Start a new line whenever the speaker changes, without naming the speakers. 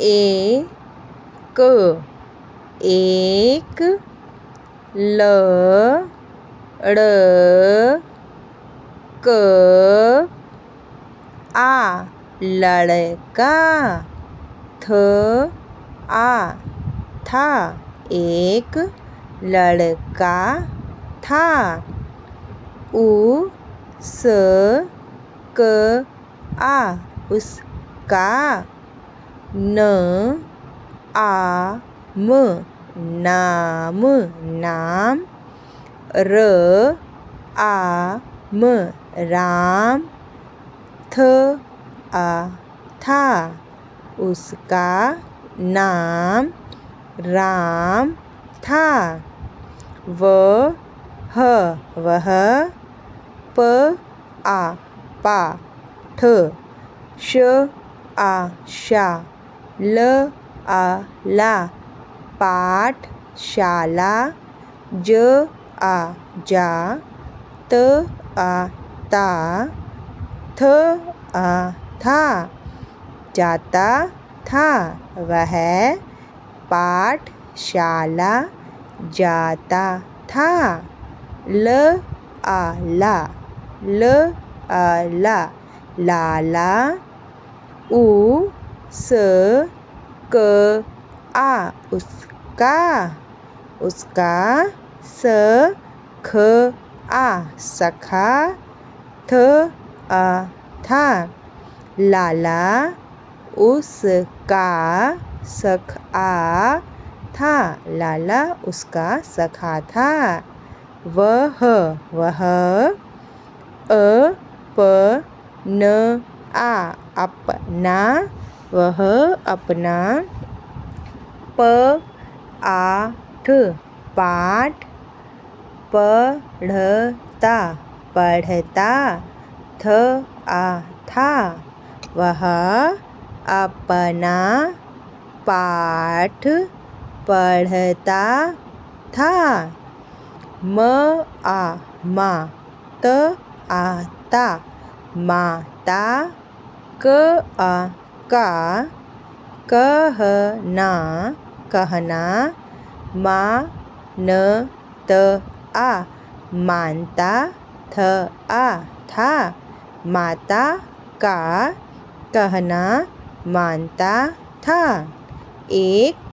एक एक लड़का लड़का था एक लड़का था उसका नाम राम था उसका नाम राम था वह पाठ शाला पाठशाला जाता था वह पाठशाला जाता था लाला उसका सखा था लाला उसका सखा था वह अपना पाठ पढ़ता था वह अपना पाठ पढ़ता था माता का कहना मानता था माता का कहना मानता था एक